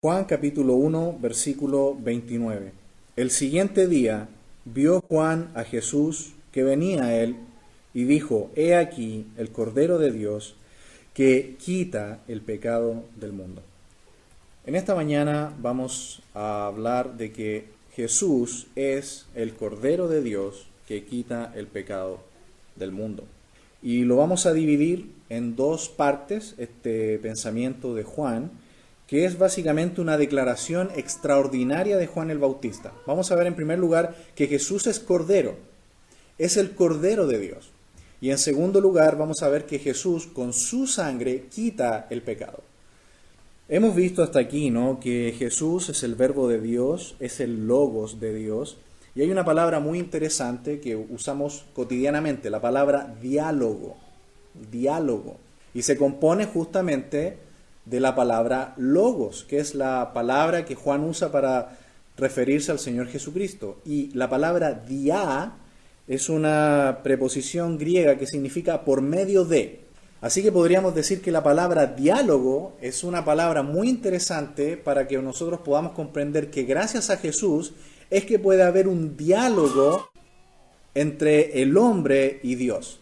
Juan capítulo 1, versículo 29. El siguiente día vio Juan a Jesús que venía a él y dijo: He aquí el Cordero de Dios que quita el pecado del mundo. En esta mañana vamos a hablar de que Jesús es el Cordero de Dios que quita el pecado del mundo. Y lo vamos a dividir en dos partes, este pensamiento de Juan, que es básicamente una declaración extraordinaria de Juan el Bautista. Vamos a ver en primer lugar que Jesús es Cordero, es el Cordero de Dios. Y en segundo lugar vamos a ver que Jesús con su sangre quita el pecado. Hemos visto hasta aquí, ¿no?, que Jesús es el Verbo de Dios, es el Logos de Dios. Y hay una palabra muy interesante que usamos cotidianamente, la palabra diálogo. Diálogo. Y se compone justamente de la palabra logos, que es la palabra que Juan usa para referirse al Señor Jesucristo. Y la palabra dia es una preposición griega que significa por medio de. Así que podríamos decir que la palabra diálogo es una palabra muy interesante para que nosotros podamos comprender que gracias a Jesús es que puede haber un diálogo entre el hombre y Dios.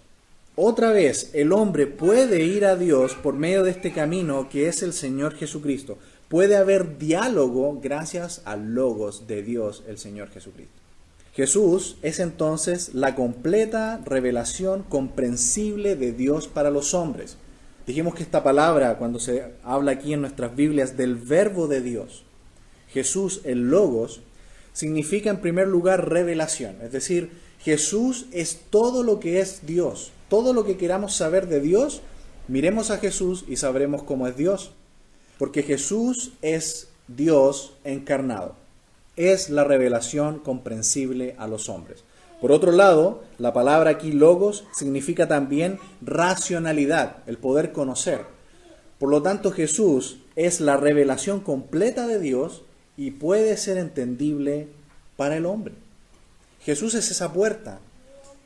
Otra vez, el hombre puede ir a Dios por medio de este camino que es el Señor Jesucristo. Puede haber diálogo gracias al Logos de Dios, el Señor Jesucristo. Jesús es entonces la completa revelación comprensible de Dios para los hombres. Dijimos que esta palabra, cuando se habla aquí en nuestras Biblias del Verbo de Dios, Jesús, el Logos, significa en primer lugar revelación. Es decir, Jesús es todo lo que es Dios. Todo lo que queramos saber de Dios, miremos a Jesús y sabremos cómo es Dios. Porque Jesús es Dios encarnado. Es la revelación comprensible a los hombres. Por otro lado, la palabra aquí logos significa también racionalidad, el poder conocer. Por lo tanto, Jesús es la revelación completa de Dios y puede ser entendible para el hombre. Jesús es esa puerta,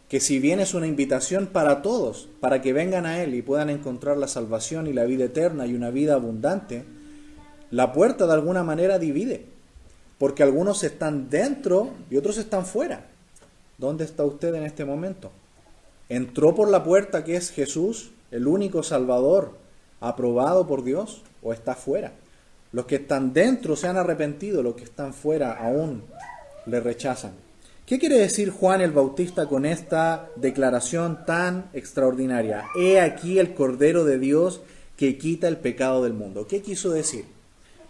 que si bien es una invitación para todos, para que vengan a Él y puedan encontrar la salvación y la vida eterna y una vida abundante, la puerta de alguna manera divide, porque algunos están dentro y otros están fuera. ¿Dónde está usted en este momento? ¿Entró por la puerta que es Jesús, el único Salvador, aprobado por Dios, o está fuera? Los que están dentro se han arrepentido, los que están fuera aún le rechazan. ¿Qué quiere decir Juan el Bautista con esta declaración tan extraordinaria? He aquí el Cordero de Dios que quita el pecado del mundo. ¿Qué quiso decir?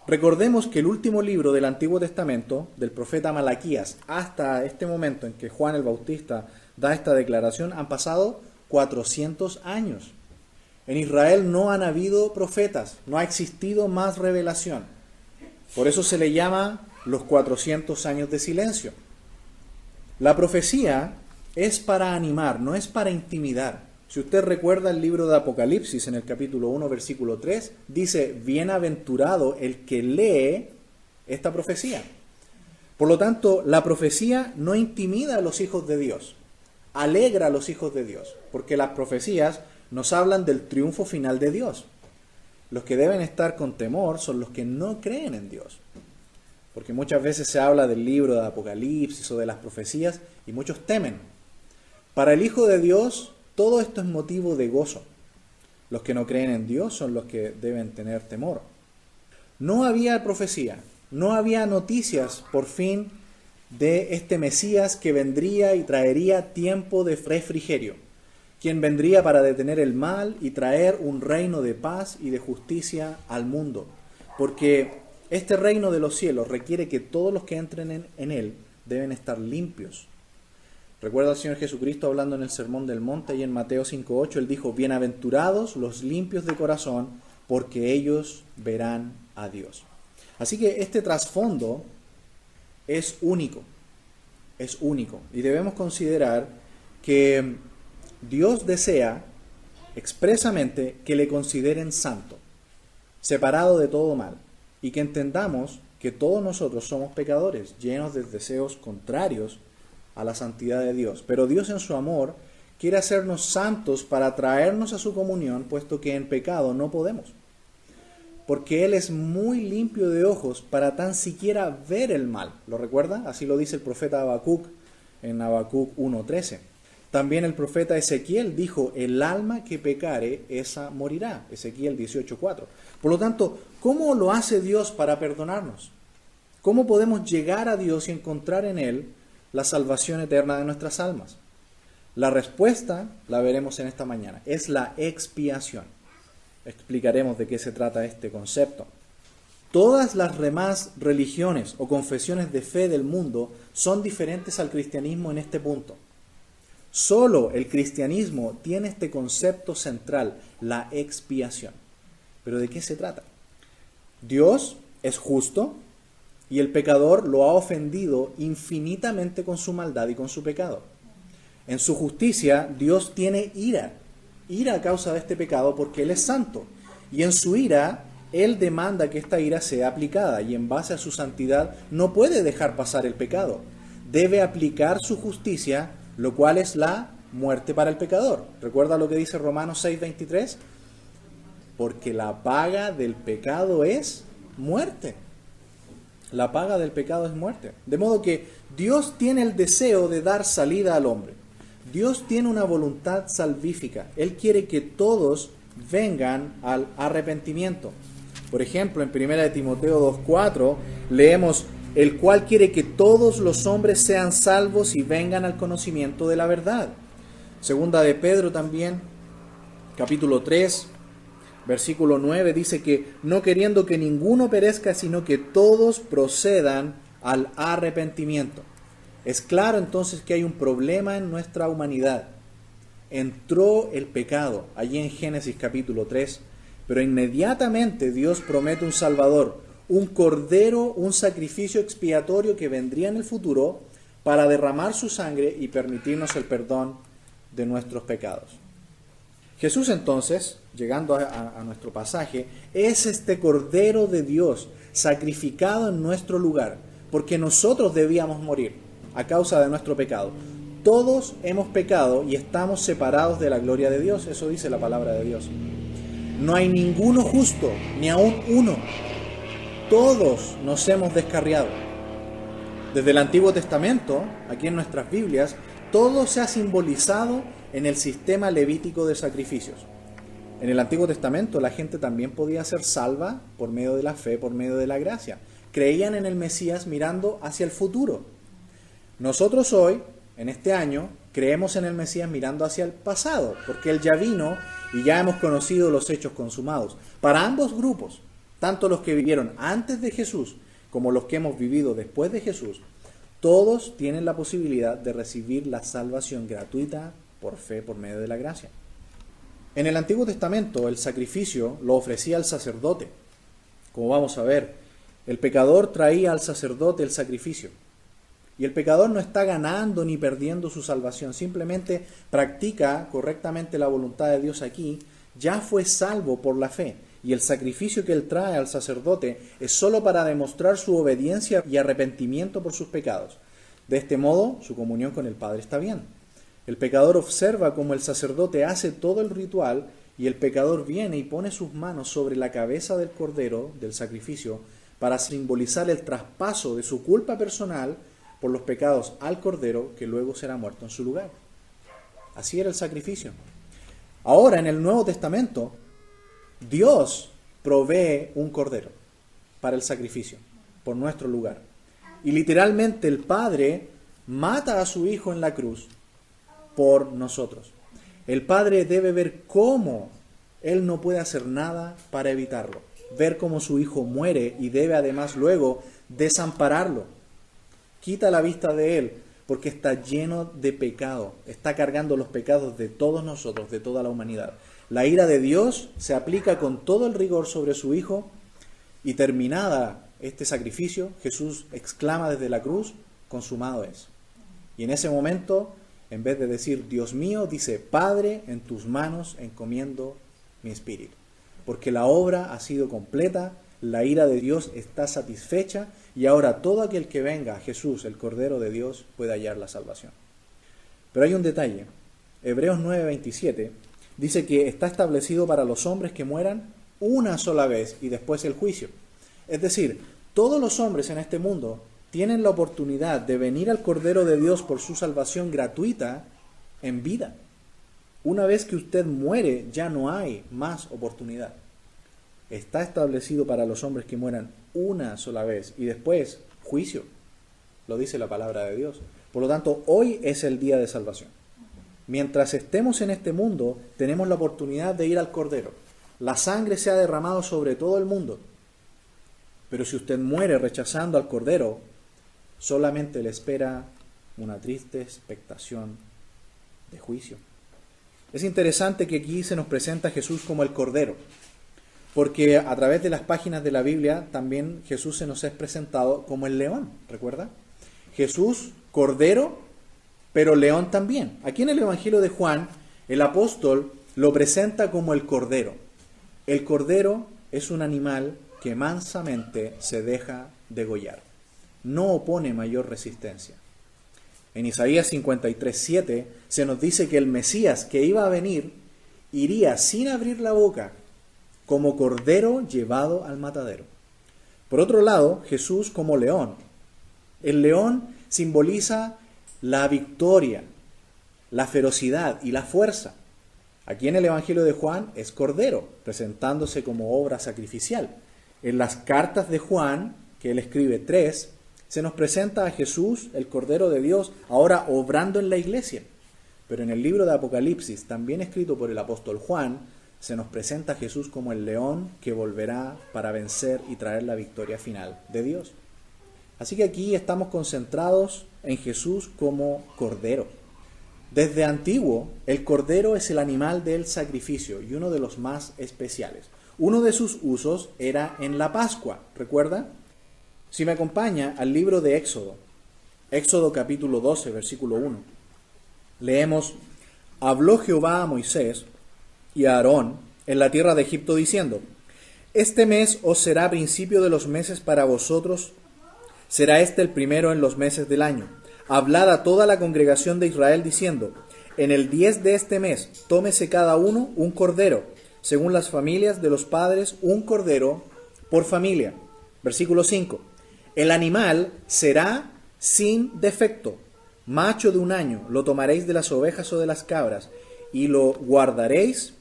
Recordemos que el último libro del Antiguo Testamento, del profeta Malaquías, hasta este momento en que Juan el Bautista da esta declaración, han pasado 400 años. En Israel no han habido profetas, no ha existido más revelación. Por eso se le llama los 400 años de silencio. La profecía es para animar, no es para intimidar. Si usted recuerda el libro de Apocalipsis, en el capítulo 1, versículo 3, dice: bienaventurado el que lee esta profecía. Por lo tanto, la profecía no intimida a los hijos de Dios, alegra a los hijos de Dios, porque las profecías nos hablan del triunfo final de Dios. Los que deben estar con temor son los que no creen en Dios. Porque muchas veces se habla del libro de Apocalipsis o de las profecías y muchos temen. Para el Hijo de Dios, todo esto es motivo de gozo. Los que no creen en Dios son los que deben tener temor. No había profecía, no había noticias por fin de este Mesías que vendría y traería tiempo de refrigerio, quien vendría para detener el mal y traer un reino de paz y de justicia al mundo. Porque este reino de los cielos requiere que todos los que entren en él deben estar limpios. Recuerda al Señor Jesucristo hablando en el Sermón del Monte y en Mateo 5:8, Él dijo: bienaventurados los limpios de corazón, porque ellos verán a Dios. Así que este trasfondo es único, y debemos considerar que Dios desea expresamente que le consideren santo, separado de todo mal. Y que entendamos que todos nosotros somos pecadores, llenos de deseos contrarios a la santidad de Dios. Pero Dios en su amor quiere hacernos santos para traernos a su comunión, puesto que en pecado no podemos. porque Él es muy limpio de ojos para tan siquiera ver el mal. ¿Lo recuerda? Así lo dice el profeta Habacuc en Habacuc 1:13. También el profeta Ezequiel dijo, el alma que pecare, esa morirá. Ezequiel 18:4. Por lo tanto, ¿cómo lo hace Dios para perdonarnos? ¿Cómo podemos llegar a Dios y encontrar en Él la salvación eterna de nuestras almas? La respuesta la veremos en esta mañana. Es la expiación. Explicaremos de qué se trata este concepto. Todas las demás religiones o confesiones de fe del mundo son diferentes al cristianismo en este punto. Solo el cristianismo tiene este concepto central, la expiación. ¿Pero de qué se trata? Dios es justo y el pecador lo ha ofendido infinitamente con su maldad y con su pecado. En su justicia, Dios tiene ira a causa de este pecado porque Él es santo. Y en su ira, Él demanda que esta ira sea aplicada y en base a su santidad no puede dejar pasar el pecado. Debe aplicar su justicia, lo cual es la muerte para el pecador. ¿Recuerda lo que dice Romanos 6:23? Porque la paga del pecado es muerte. La paga del pecado es muerte. De modo que Dios tiene el deseo de dar salida al hombre. Dios tiene una voluntad salvífica. Él quiere que todos vengan al arrepentimiento. Por ejemplo, en 1 Timoteo 2:4 leemos, el cual quiere que todos los hombres sean salvos y vengan al conocimiento de la verdad. Segunda de Pedro también, capítulo 3, versículo 9, dice que no queriendo que ninguno perezca, sino que todos procedan al arrepentimiento. Es claro entonces que hay un problema en nuestra humanidad. Entró el pecado, allí en Génesis capítulo 3, pero inmediatamente Dios promete un Salvador, un cordero, un sacrificio expiatorio que vendría en el futuro para derramar su sangre y permitirnos el perdón de nuestros pecados. Jesús entonces, llegando a nuestro pasaje, es este cordero de Dios sacrificado en nuestro lugar, porque nosotros debíamos morir a causa de nuestro pecado. Todos hemos pecado y estamos separados de la gloria de Dios, eso dice la palabra de Dios. No hay ninguno justo, ni aun uno. Todos nos hemos descarriado. Desde el Antiguo Testamento, aquí en nuestras Biblias, todo se ha simbolizado en el sistema levítico de sacrificios. En el Antiguo Testamento la gente también podía ser salva por medio de la fe, por medio de la gracia. Creían en el Mesías mirando hacia el futuro. Nosotros hoy, en este año, creemos en el Mesías mirando hacia el pasado, porque Él ya vino y ya hemos conocido los hechos consumados. Para ambos grupos, tanto los que vivieron antes de Jesús como los que hemos vivido después de Jesús, todos tienen la posibilidad de recibir la salvación gratuita por fe, por medio de la gracia. En el Antiguo Testamento, el sacrificio lo ofrecía el sacerdote. Como vamos a ver, el pecador traía al sacerdote el sacrificio. Y el pecador no está ganando ni perdiendo su salvación, simplemente practica correctamente la voluntad de Dios aquí, ya fue salvo por la fe. Y el sacrificio que él trae al sacerdote es solo para demostrar su obediencia y arrepentimiento por sus pecados. De este modo, su comunión con el Padre está bien. El pecador observa cómo el sacerdote hace todo el ritual y el pecador viene y pone sus manos sobre la cabeza del cordero, del sacrificio, para simbolizar el traspaso de su culpa personal por los pecados al cordero que luego será muerto en su lugar. Así era el sacrificio. Ahora, en el Nuevo Testamento, Dios provee un cordero para el sacrificio, por nuestro lugar. Y literalmente el Padre mata a su Hijo en la cruz por nosotros. El Padre debe ver cómo Él no puede hacer nada para evitarlo. Ver cómo su Hijo muere y debe además luego desampararlo. Quita la vista de Él porque está lleno de pecado. Está cargando los pecados de todos nosotros, de toda la humanidad. La ira de Dios se aplica con todo el rigor sobre su Hijo y terminada este sacrificio, Jesús exclama desde la cruz, consumado es. Y en ese momento, en vez de decir Dios mío, dice Padre, en tus manos encomiendo mi espíritu. Porque la obra ha sido completa, la ira de Dios está satisfecha y ahora todo aquel que venga a Jesús, el Cordero de Dios, puede hallar la salvación. Pero hay un detalle. Hebreos 9:27 dice que está establecido para los hombres que mueran una sola vez y después el juicio. Es decir, todos los hombres en este mundo tienen la oportunidad de venir al Cordero de Dios por su salvación gratuita en vida. Una vez que usted muere, ya no hay más oportunidad. Está establecido para los hombres que mueran una sola vez y después juicio. Lo dice la palabra de Dios. Por lo tanto, hoy es el día de salvación. Mientras estemos en este mundo, tenemos la oportunidad de ir al Cordero. La sangre se ha derramado sobre todo el mundo. Pero si usted muere rechazando al Cordero, solamente le espera una triste expectación de juicio. Es interesante que aquí se nos presenta a Jesús como el Cordero, porque a través de las páginas de la Biblia también Jesús se nos es presentado como el león, ¿recuerda? Jesús, Cordero, pero león también. Aquí en el Evangelio de Juan, el apóstol lo presenta como el Cordero. El Cordero es un animal que mansamente se deja degollar. No opone mayor resistencia. En Isaías 53:7 se nos dice que el Mesías que iba a venir iría sin abrir la boca como cordero llevado al matadero. Por otro lado, Jesús como león. El león simboliza la victoria, la ferocidad y la fuerza. Aquí en el Evangelio de Juan es cordero, presentándose como obra sacrificial. En las cartas de Juan, que él escribe 3, se nos presenta a Jesús, el Cordero de Dios, ahora obrando en la iglesia. Pero en el libro de Apocalipsis, también escrito por el apóstol Juan, se nos presenta a Jesús como el león que volverá para vencer y traer la victoria final de Dios. Así que aquí estamos concentrados en Jesús como Cordero. Desde antiguo, el Cordero es el animal del sacrificio y uno de los más especiales. Uno de sus usos era en la Pascua, ¿recuerda? Si me acompaña al libro de Éxodo, Éxodo capítulo 12, versículo 1, leemos: Habló Jehová a Moisés y a Aarón en la tierra de Egipto diciendo: Este mes os será principio de los meses para vosotros, será este el primero en los meses del año. Hablad a toda la congregación de Israel diciendo: En el 10 de este mes tómese cada uno un cordero, según las familias de los padres, un cordero por familia. Versículo 5. El animal será sin defecto, macho de un año, lo tomaréis de las ovejas o de las cabras, y lo guardaréis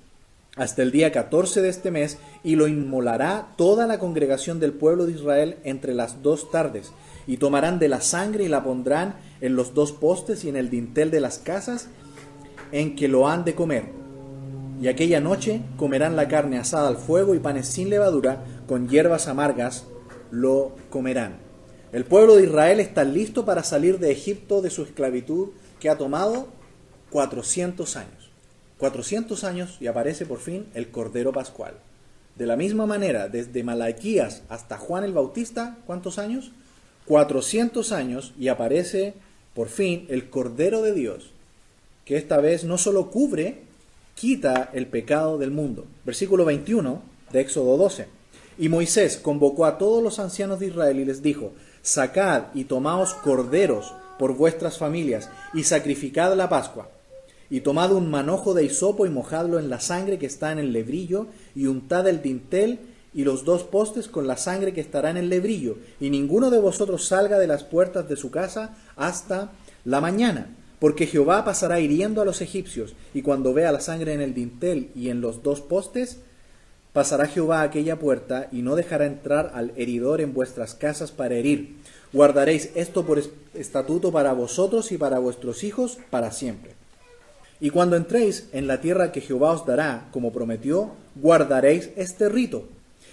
hasta el día 14 de este mes, y lo inmolará toda la congregación del pueblo de Israel entre las 2 tardes, y tomarán de la sangre y la pondrán en los 2 postes y en el dintel de las casas en que lo han de comer. Y aquella noche comerán la carne asada al fuego y panes sin levadura, con hierbas amargas lo comerán. El pueblo de Israel está listo para salir de Egipto, de su esclavitud, que ha tomado 400 años. 400 años y aparece por fin el Cordero Pascual. De la misma manera, desde Malaquías hasta Juan el Bautista, ¿cuántos años? 400 años y aparece por fin el Cordero de Dios, que esta vez no solo cubre, quita el pecado del mundo. Versículo 21 de Éxodo 12. Y Moisés convocó a todos los ancianos de Israel y les dijo: Sacad y tomaos corderos por vuestras familias y sacrificad la Pascua. Y tomad un manojo de hisopo y mojadlo en la sangre que está en el lebrillo, y untad el dintel y los 2 postes con la sangre que estará en el lebrillo, y ninguno de vosotros salga de las puertas de su casa hasta la mañana, porque Jehová pasará hiriendo a los egipcios, y cuando vea la sangre en el dintel y en los 2 postes, pasará Jehová a aquella puerta, y no dejará entrar al heridor en vuestras casas para herir. Guardaréis esto por estatuto para vosotros y para vuestros hijos para siempre. Y cuando entréis en la tierra que Jehová os dará, como prometió, guardaréis este rito.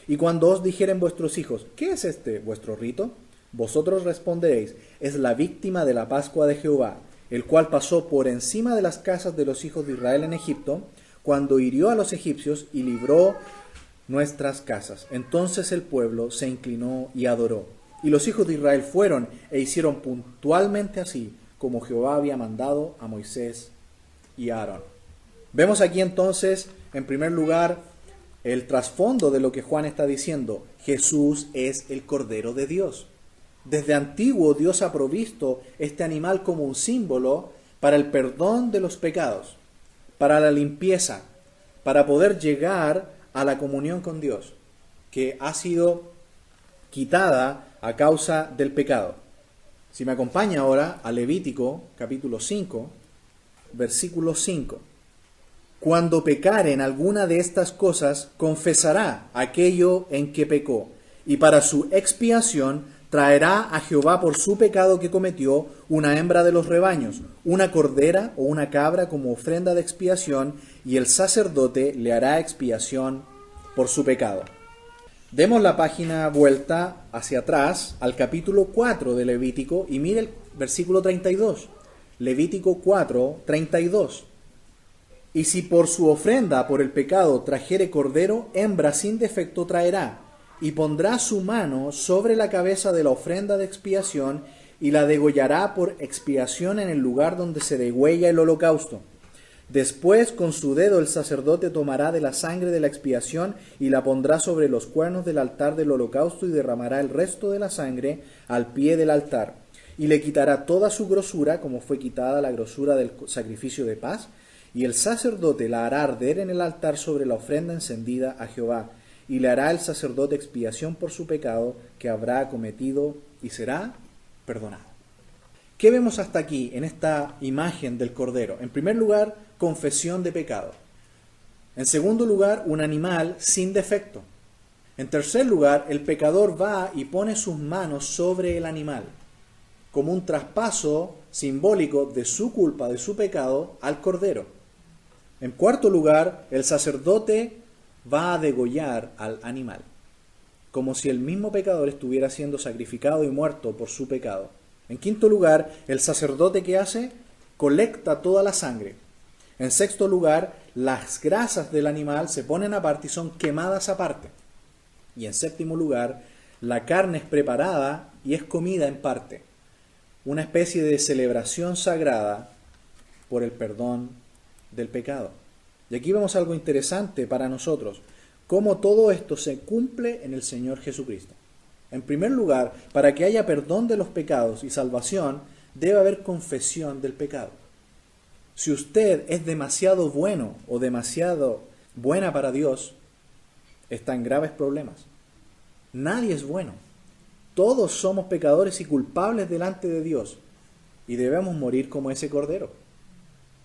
Y cuando os dijeren vuestros hijos: ¿qué es este vuestro rito? Vosotros responderéis: es la víctima de la Pascua de Jehová, el cual pasó por encima de las casas de los hijos de Israel en Egipto, cuando hirió a los egipcios y libró nuestras casas. Entonces el pueblo se inclinó y adoró. Y los hijos de Israel fueron e hicieron puntualmente así, como Jehová había mandado a Moisés y a Aarón. Vemos aquí entonces, en primer lugar, el trasfondo de lo que Juan está diciendo. Jesús es el Cordero de Dios. Desde antiguo Dios ha provisto este animal como un símbolo para el perdón de los pecados, para la limpieza, para poder llegar a la comunión con Dios, que ha sido quitada a causa del pecado. Si me acompaña ahora a Levítico capítulo 5, versículo 5. Cuando pecare en alguna de estas cosas, confesará aquello en que pecó, y para su expiación traerá a Jehová por su pecado que cometió una hembra de los rebaños, una cordera o una cabra como ofrenda de expiación, y el sacerdote le hará expiación por su pecado. Demos la página vuelta hacia atrás al capítulo 4 de Levítico y mire el versículo 32. Levítico 4, 32. Y si por su ofrenda por el pecado trajere cordero, hembra sin defecto traerá, y pondrá su mano sobre la cabeza de la ofrenda de expiación, y la degollará por expiación en el lugar donde se degüella el holocausto. Después con su dedo el sacerdote tomará de la sangre de la expiación y la pondrá sobre los cuernos del altar del holocausto y derramará el resto de la sangre al pie del altar. Y le quitará toda su grosura, como fue quitada la grosura del sacrificio de paz, y el sacerdote la hará arder en el altar sobre la ofrenda encendida a Jehová, y le hará el sacerdote expiación por su pecado que habrá cometido, y será perdonado. ¿Qué vemos hasta aquí en esta imagen del Cordero? En primer lugar, confesión de pecado. En segundo lugar, un animal sin defecto. En tercer lugar, el pecador va y pone sus manos sobre el animal, como un traspaso simbólico de su culpa, de su pecado, al Cordero. En cuarto lugar, el sacerdote va a degollar al animal, como si el mismo pecador estuviera siendo sacrificado y muerto por su pecado. En quinto lugar, el sacerdote, ¿qué hace? Colecta toda la sangre. En sexto lugar, las grasas del animal se ponen aparte y son quemadas aparte. Y en séptimo lugar, la carne es preparada y es comida en parte. Una especie de celebración sagrada por el perdón del pecado. Y aquí vemos algo interesante para nosotros, cómo todo esto se cumple en el Señor Jesucristo. En primer lugar, para que haya perdón de los pecados y salvación, debe haber confesión del pecado. Si usted es demasiado bueno o demasiado buena para Dios, está en graves problemas. Nadie es bueno. Todos somos pecadores y culpables delante de Dios, y debemos morir como ese Cordero.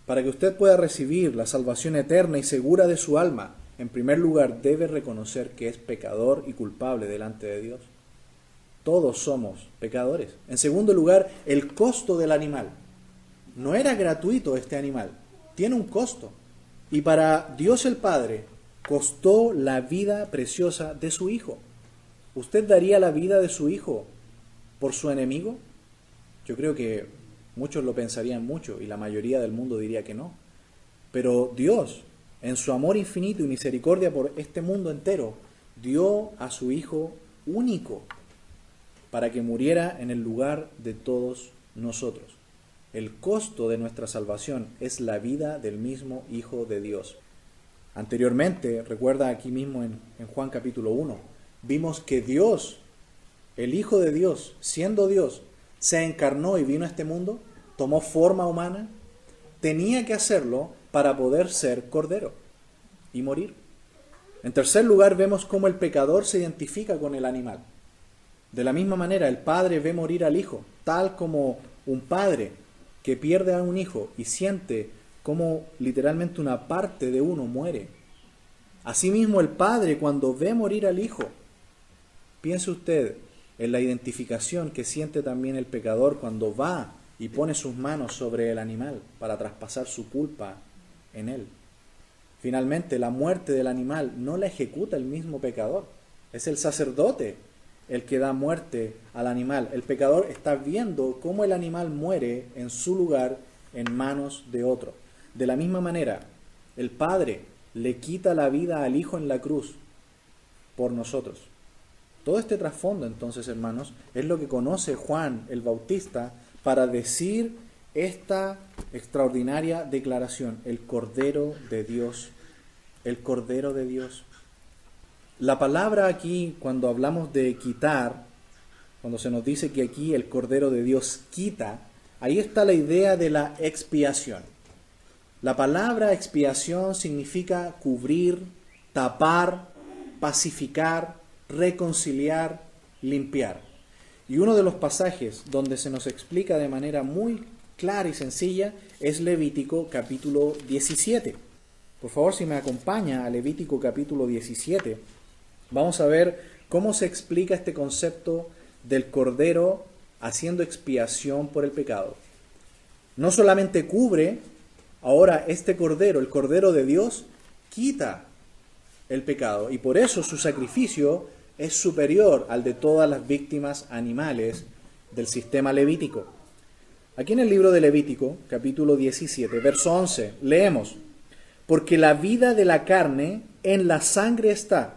Para que usted pueda recibir la salvación eterna y segura de su alma, en primer lugar debe reconocer que es pecador y culpable delante de Dios. Todos somos pecadores. En segundo lugar, el costo del animal. No era gratuito este animal, tiene un costo. Y para Dios el Padre costó la vida preciosa de su Hijo. ¿Usted daría la vida de su Hijo por su enemigo? Yo creo que muchos lo pensarían mucho y la mayoría del mundo diría que no. Pero Dios, en su amor infinito y misericordia por este mundo entero, dio a su Hijo único para que muriera en el lugar de todos nosotros. El costo de nuestra salvación es la vida del mismo Hijo de Dios. Anteriormente, recuerda aquí mismo en Juan capítulo 1, vimos que Dios, el Hijo de Dios, siendo Dios, se encarnó y vino a este mundo, tomó forma humana, tenía que hacerlo para poder ser Cordero y morir. En tercer lugar, vemos cómo el pecador se identifica con el animal. De la misma manera, el padre ve morir al hijo, tal como un padre que pierde a un hijo y siente como literalmente una parte de uno muere. Asimismo, el padre cuando ve morir al hijo, piense usted en la identificación que siente también el pecador cuando va y pone sus manos sobre el animal para traspasar su culpa en él. Finalmente, la muerte del animal no la ejecuta el mismo pecador, es el sacerdote el que da muerte al animal. El pecador está viendo cómo el animal muere en su lugar en manos de otro. De la misma manera, el Padre le quita la vida al Hijo en la cruz por nosotros. Todo este trasfondo, entonces, hermanos, es lo que conoce Juan el Bautista para decir esta extraordinaria declaración: el Cordero de Dios, el Cordero de Dios. La palabra aquí, cuando hablamos de quitar, cuando se nos dice que aquí el Cordero de Dios quita, ahí está la idea de la expiación. La palabra expiación significa cubrir, tapar, pacificar, reconciliar, limpiar. Y uno de los pasajes donde se nos explica de manera muy clara y sencilla es Levítico capítulo 17. Por favor, si me acompaña a Levítico capítulo 17, vamos a ver cómo se explica este concepto del Cordero haciendo expiación por el pecado. No solamente cubre, ahora este Cordero, el Cordero de Dios, quita el pecado, y por eso su sacrificio es superior al de todas las víctimas animales del sistema levítico. Aquí en el libro de Levítico, capítulo 17, verso 11, leemos: porque la vida de la carne en la sangre está,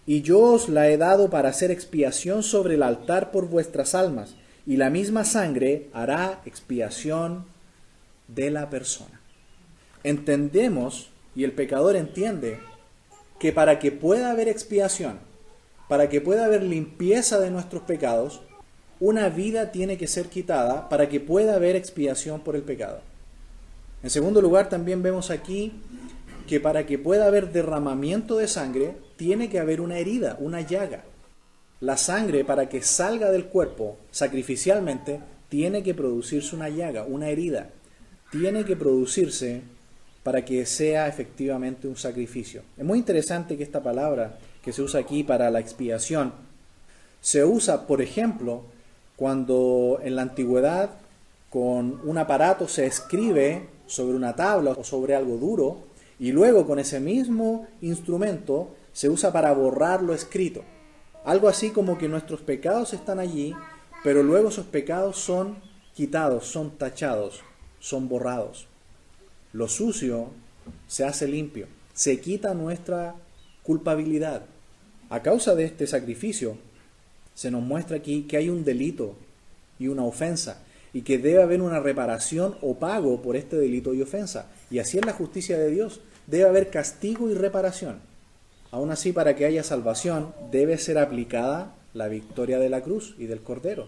y yo os la he dado para hacer expiación sobre el altar por vuestras almas, y la misma sangre hará expiación de la persona. Entendemos, y el pecador entiende, que para que pueda haber expiación, para que pueda haber limpieza de nuestros pecados, una vida tiene que ser quitada para que pueda haber expiación por el pecado. En segundo lugar, también vemos aquí que para que pueda haber derramamiento de sangre, tiene que haber una herida, una llaga. La sangre, para que salga del cuerpo sacrificialmente, tiene que producirse una llaga, una herida. Tiene que producirse para que sea efectivamente un sacrificio. Es muy interesante que esta palabra que se usa aquí para la expiación se usa, por ejemplo, cuando en la antigüedad con un aparato se escribe sobre una tabla o sobre algo duro, y luego con ese mismo instrumento se usa para borrar lo escrito. Algo así como que nuestros pecados están allí, pero luego esos pecados son quitados, son tachados, son borrados. Lo sucio se hace limpio, se quita nuestra culpabilidad. A causa de este sacrificio, se nos muestra aquí que hay un delito y una ofensa, y que debe haber una reparación o pago por este delito y ofensa. Y así es la justicia de Dios. Debe haber castigo y reparación. Aún así, para que haya salvación, debe ser aplicada la victoria de la cruz y del Cordero,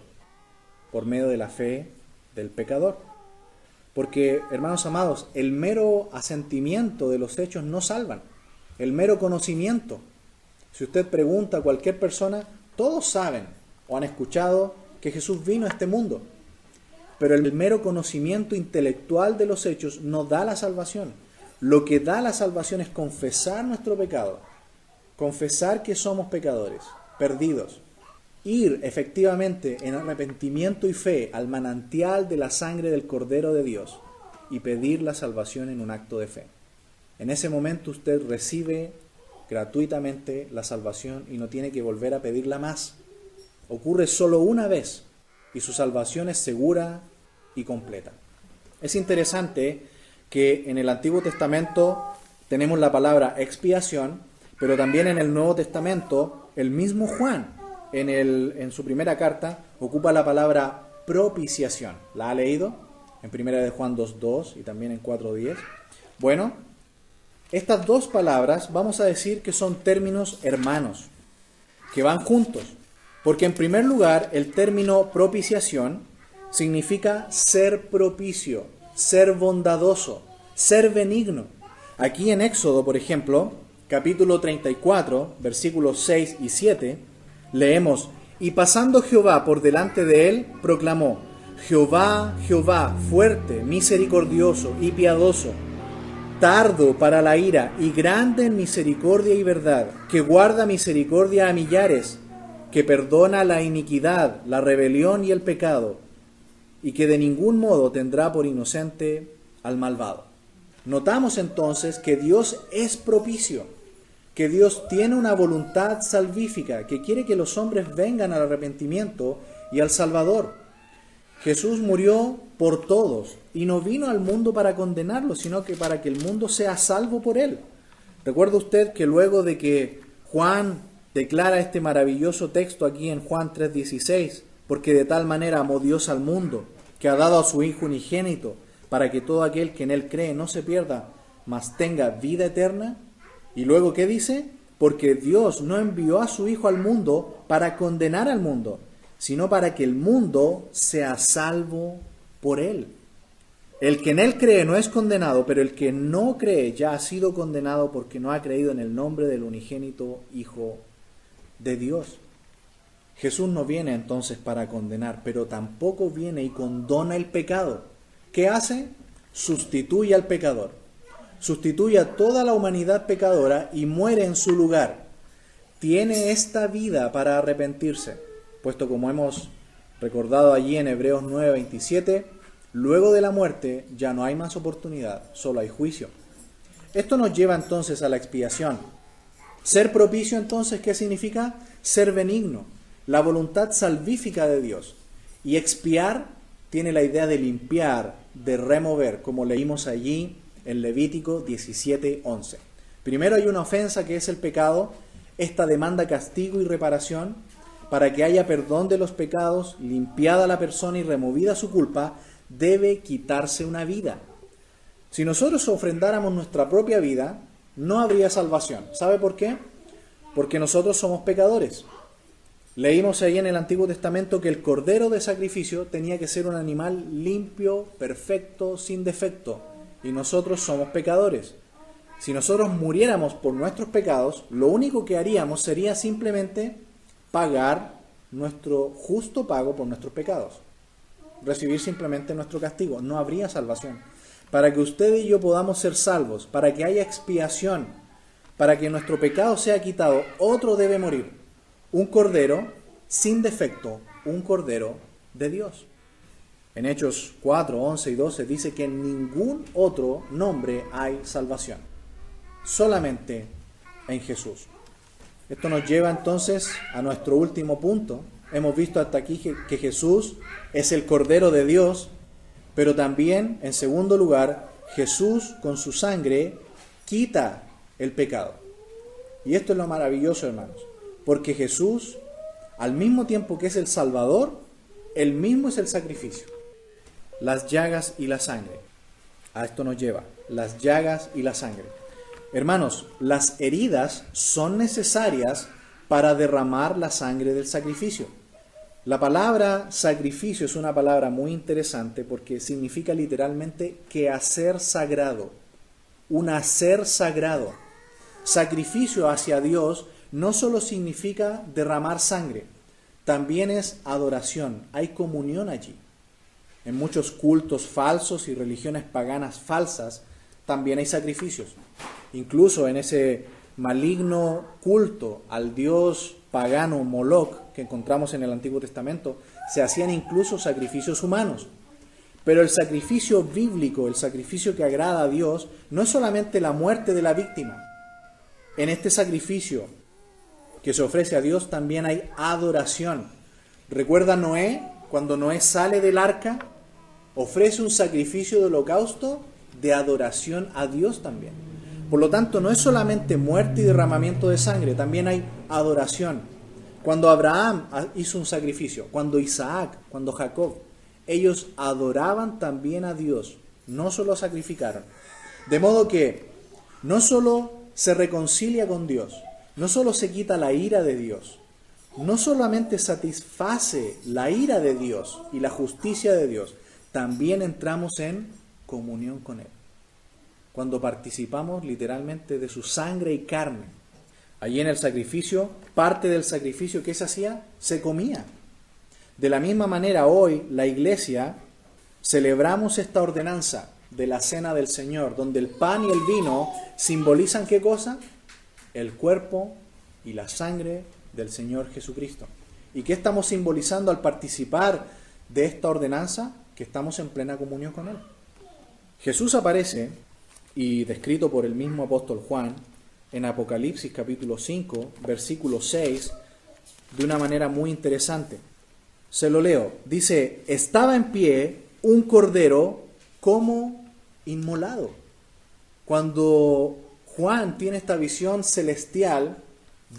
por medio de la fe del pecador. Porque, hermanos amados, el mero asentimiento de los hechos no salvan. El mero conocimiento. Si usted pregunta a cualquier persona, todos saben o han escuchado que Jesús vino a este mundo. Pero el mero conocimiento intelectual de los hechos no da la salvación. Lo que da la salvación es confesar nuestro pecado, confesar que somos pecadores, perdidos, ir efectivamente en arrepentimiento y fe al manantial de la sangre del Cordero de Dios y pedir la salvación en un acto de fe. En ese momento usted recibe gratuitamente la salvación y no tiene que volver a pedirla más. Ocurre solo una vez y su salvación es segura y completa. Es interesante que en el Antiguo Testamento tenemos la palabra expiación, pero también en el Nuevo Testamento el mismo Juan en su primera carta ocupa la palabra propiciación. ¿La ha leído? En primera de Juan 2:2 y también en 4:10. Bueno, estas dos palabras vamos a decir que son términos hermanos, que van juntos. Porque en primer lugar, el término propiciación significa ser propicio, ser bondadoso, ser benigno. Aquí en Éxodo, por ejemplo, capítulo 34, versículos 6 y 7, leemos: y pasando Jehová por delante de él, proclamó: Jehová, Jehová, fuerte, misericordioso y piadoso, tardo para la ira y grande en misericordia y verdad, que guarda misericordia a millares, que perdona la iniquidad, la rebelión y el pecado, y que de ningún modo tendrá por inocente al malvado. Notamos entonces que Dios es propicio, que Dios tiene una voluntad salvífica, que quiere que los hombres vengan al arrepentimiento y al Salvador. Jesús murió por todos y no vino al mundo para condenarlos, sino que para que el mundo sea salvo por él. ¿Recuerda usted que luego de que Juan declara este maravilloso texto aquí en Juan 3:16, porque de tal manera amó Dios al mundo, que ha dado a su Hijo unigénito, para que todo aquel que en él cree no se pierda, mas tenga vida eterna? Y luego, ¿qué dice? Porque Dios no envió a su Hijo al mundo para condenar al mundo, sino para que el mundo sea salvo por él. El que en él cree no es condenado, pero el que no cree ya ha sido condenado porque no ha creído en el nombre del unigénito Hijo de Dios. Jesús no viene entonces para condenar, pero tampoco viene y condona el pecado. ¿Qué hace? Sustituye al pecador. Sustituye a toda la humanidad pecadora y muere en su lugar. Tiene esta vida para arrepentirse, puesto como hemos recordado allí en Hebreos 9:27, luego de la muerte ya no hay más oportunidad, solo hay juicio. Esto nos lleva entonces a la expiación. Ser propicio entonces, ¿qué significa? Ser benigno, la voluntad salvífica de Dios. Y expiar tiene la idea de limpiar, de remover, como leímos allí en Levítico 17:11. Primero hay una ofensa que es el pecado. Esta demanda castigo y reparación para que haya perdón de los pecados, limpiada la persona y removida su culpa, debe quitarse una vida. Si nosotros ofrendáramos nuestra propia vida, no habría salvación. ¿Sabe por qué? Porque nosotros somos pecadores. Leímos ahí en el Antiguo Testamento que el cordero de sacrificio tenía que ser un animal limpio, perfecto, sin defecto. Y nosotros somos pecadores. Si nosotros muriéramos por nuestros pecados, lo único que haríamos sería simplemente pagar nuestro justo pago por nuestros pecados. Recibir simplemente nuestro castigo. No habría salvación. Para que usted y yo podamos ser salvos, para que haya expiación, para que nuestro pecado sea quitado, otro debe morir. Un cordero sin defecto, un cordero de Dios. En Hechos 4, 11 y 12 dice que en ningún otro nombre hay salvación. Solamente en Jesús. Esto nos lleva entonces a nuestro último punto. Hemos visto hasta aquí que Jesús es el Cordero de Dios, pero también, en segundo lugar, Jesús con su sangre quita el pecado. Y esto es lo maravilloso, hermanos, porque Jesús, al mismo tiempo que es el Salvador, él mismo es el sacrificio. Las llagas y la sangre. A esto nos lleva, las llagas y la sangre. Hermanos, las heridas son necesarias para derramar la sangre del sacrificio. La palabra sacrificio es una palabra muy interesante porque significa literalmente quehacer sagrado, un hacer sagrado. Sacrificio hacia Dios no solo significa derramar sangre, también es adoración, hay comunión allí. En muchos cultos falsos y religiones paganas falsas también hay sacrificios. Incluso en ese maligno culto al dios pagano Moloch que encontramos en el Antiguo Testamento, se hacían incluso sacrificios humanos. Pero el sacrificio bíblico, el sacrificio que agrada a Dios, no es solamente la muerte de la víctima. En este sacrificio que se ofrece a Dios también hay adoración. ¿Recuerda Noé? Cuando Noé sale del arca, ofrece un sacrificio de holocausto de adoración a Dios también. Por lo tanto, no es solamente muerte y derramamiento de sangre, también hay adoración. Cuando Abraham hizo un sacrificio, cuando Isaac, cuando Jacob, ellos adoraban también a Dios, no solo sacrificaron. De modo que no solo se reconcilia con Dios, no solo se quita la ira de Dios, no solamente satisface la ira de Dios y la justicia de Dios, también entramos en comunión con Él. Cuando participamos literalmente de su sangre y carne. Allí en el sacrificio, parte del sacrificio que se hacía, se comía. De la misma manera, hoy la iglesia celebramos esta ordenanza de la cena del Señor, donde el pan y el vino simbolizan ¿qué cosa? El cuerpo y la sangre del Señor Jesucristo. ¿Y qué estamos simbolizando al participar de esta ordenanza? Que estamos en plena comunión con Él. Jesús aparece, y descrito por el mismo apóstol Juan, en Apocalipsis capítulo 5, versículo 6, de una manera muy interesante. Se lo leo. Dice, estaba en pie un cordero como inmolado. Cuando Juan tiene esta visión celestial,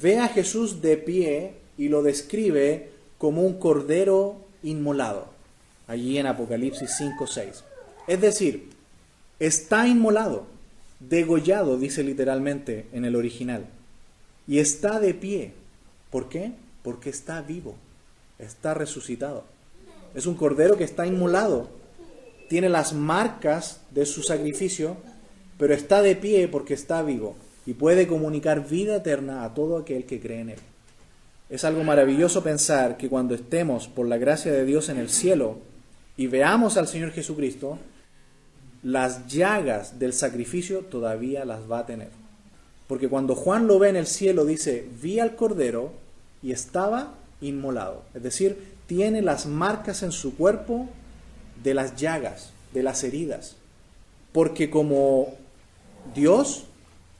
ve a Jesús de pie y lo describe como un cordero inmolado. Allí en Apocalipsis 5, 6. Es decir, está inmolado, degollado, dice literalmente en el original. Y está de pie. ¿Por qué? Porque está vivo, está resucitado. Es un cordero que está inmolado. tiene las marcas de su sacrificio, pero está de pie porque está vivo y puede comunicar vida eterna a todo aquel que cree en Él. Es algo maravilloso pensar que cuando estemos por la gracia de Dios en el cielo y veamos al Señor Jesucristo, las llagas del sacrificio todavía las va a tener. Porque cuando Juan lo ve en el cielo dice, vi al Cordero y estaba inmolado. Es decir, tiene las marcas en su cuerpo de las llagas, de las heridas. Porque como Dios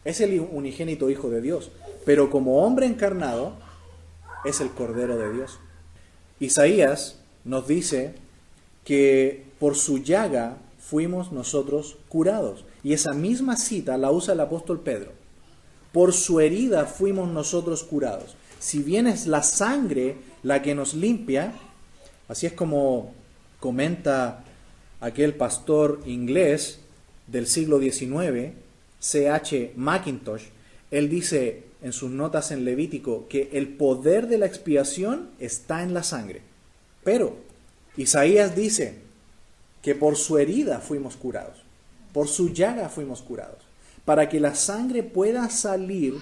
es el unigénito Hijo de Dios, pero como hombre encarnado es el Cordero de Dios. Isaías nos dice que por su llaga fuimos nosotros curados. Y esa misma cita la usa el apóstol Pedro. Por su herida fuimos nosotros curados. Si bien es la sangre la que nos limpia, así es como comenta aquel pastor inglés del siglo XIX, C.H. Mackintosh, él dice en sus notas en Levítico que el poder de la expiación está en la sangre. Pero Isaías dice que por su herida fuimos curados, por su llaga fuimos curados. Para que la sangre pueda salir,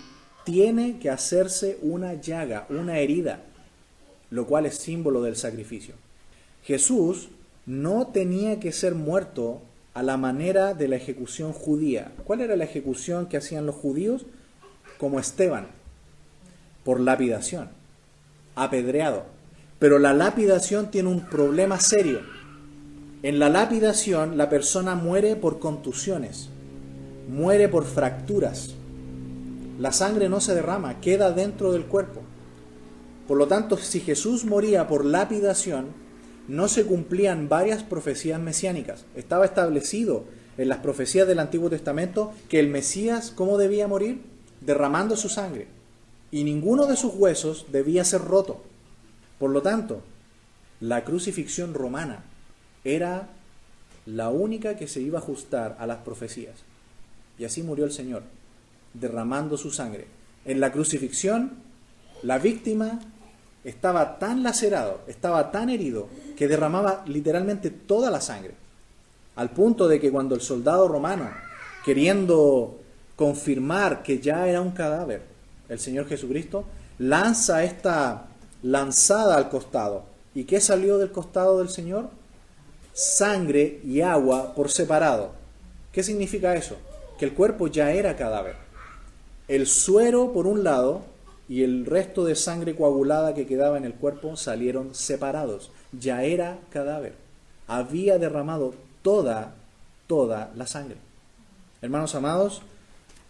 tiene que hacerse una llaga, una herida, lo cual es símbolo del sacrificio. Jesús no tenía que ser muerto a la manera de la ejecución judía. ¿Cuál era la ejecución que hacían los judíos? Como Esteban, por lapidación, apedreado. Pero la lapidación tiene un problema serio. En la lapidación la persona muere por contusiones, muere por fracturas. La sangre no se derrama, queda dentro del cuerpo. Por lo tanto, si Jesús moría por lapidación, no se cumplían varias profecías mesiánicas. Estaba establecido en las profecías del Antiguo Testamento que el Mesías, ¿cómo debía morir? Derramando su sangre. Y ninguno de sus huesos debía ser roto. Por lo tanto, la crucifixión romana era la única que se iba a ajustar a las profecías. Y así murió el Señor, derramando su sangre. En la crucifixión, la víctima estaba tan lacerado, estaba tan herido, que derramaba literalmente toda la sangre. Al punto de que cuando el soldado romano, queriendo confirmar que ya era un cadáver, el Señor Jesucristo, lanza esta lanzada al costado. ¿Y qué salió del costado del Señor? Sangre y agua por separado. ¿Qué significa eso? Que el cuerpo ya era cadáver. El suero por un lado y el resto de sangre coagulada que quedaba en el cuerpo salieron separados. Ya era cadáver. Había derramado toda la sangre. Hermanos amados,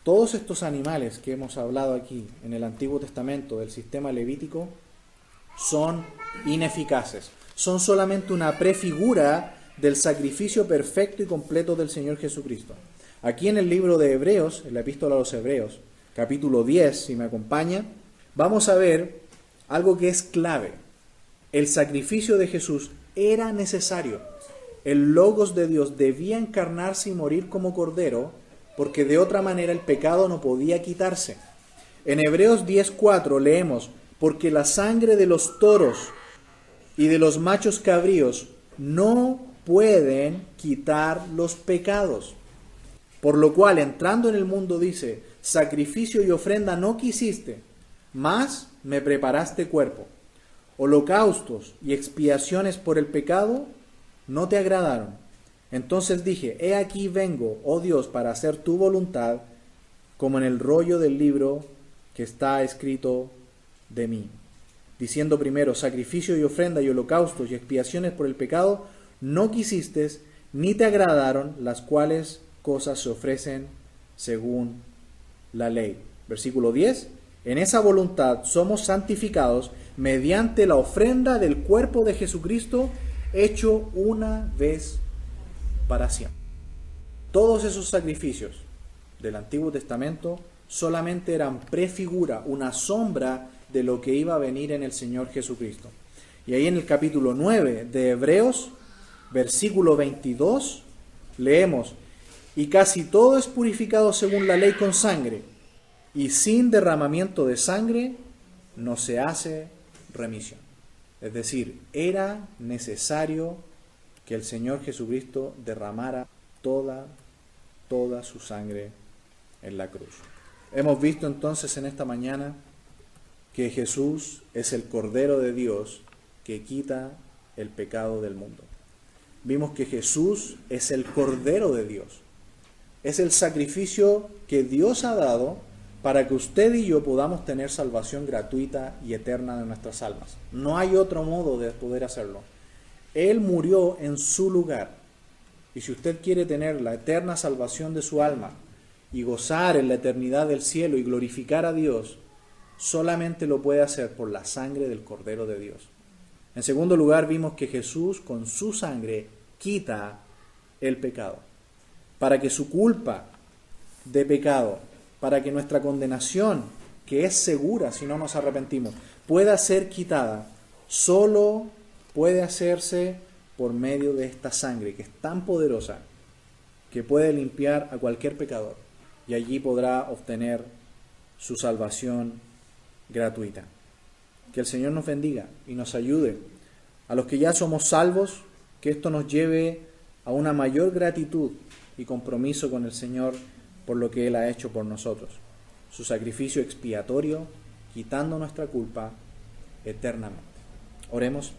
todos estos animales que hemos hablado aquí en el Antiguo Testamento del sistema levítico son ineficaces. Son solamente una prefigura del sacrificio perfecto y completo del Señor Jesucristo. Aquí en el libro de Hebreos, en la epístola a los Hebreos, capítulo 10, si me acompaña, vamos a ver algo que es clave. El sacrificio de Jesús era necesario. El Logos de Dios debía encarnarse y morir como cordero, porque de otra manera el pecado no podía quitarse. En Hebreos 10:4 leemos, porque la sangre de los toros y de los machos cabríos no pueden quitar los pecados. Por lo cual, entrando en el mundo, dice, sacrificio y ofrenda no quisiste, mas me preparaste cuerpo. Holocaustos y expiaciones por el pecado no te agradaron. Entonces dije, he aquí vengo, oh Dios, para hacer tu voluntad, como en el rollo del libro que está escrito de mí. Diciendo primero, sacrificio y ofrenda y holocaustos y expiaciones por el pecado, no quisiste, ni te agradaron, las cuales cosas se ofrecen según la ley. Versículo 10, en esa voluntad somos santificados mediante la ofrenda del cuerpo de Jesucristo, hecho una vez para siempre. Todos esos sacrificios del Antiguo Testamento solamente eran prefigura, una sombra de lo que iba a venir en el Señor Jesucristo. Y ahí en el capítulo 9 de Hebreos, versículo 22, leemos, y casi todo es purificado según la ley con sangre, y sin derramamiento de sangre no se hace remisión. Es decir, era necesario que el Señor Jesucristo derramara toda su sangre en la cruz. Hemos visto entonces en esta mañana que Jesús es el Cordero de Dios que quita el pecado del mundo. Vimos que Jesús es el Cordero de Dios. Es el sacrificio que Dios ha dado para que usted y yo podamos tener salvación gratuita y eterna de nuestras almas. No hay otro modo de poder hacerlo. Él murió en su lugar. Y si usted quiere tener la eterna salvación de su alma y gozar en la eternidad del cielo y glorificar a Dios, solamente lo puede hacer por la sangre del Cordero de Dios. En segundo lugar, vimos que Jesús con su sangre quita el pecado. Para que su culpa de pecado, para que nuestra condenación, que es segura si no nos arrepentimos, pueda ser quitada, solo puede hacerse por medio de esta sangre que es tan poderosa que puede limpiar a cualquier pecador y allí podrá obtener su salvación gratuita. Que el Señor nos bendiga y nos ayude a los que ya somos salvos, que esto nos lleve a una mayor gratitud y compromiso con el Señor por lo que Él ha hecho por nosotros. Su sacrificio expiatorio, quitando nuestra culpa eternamente. Oremos.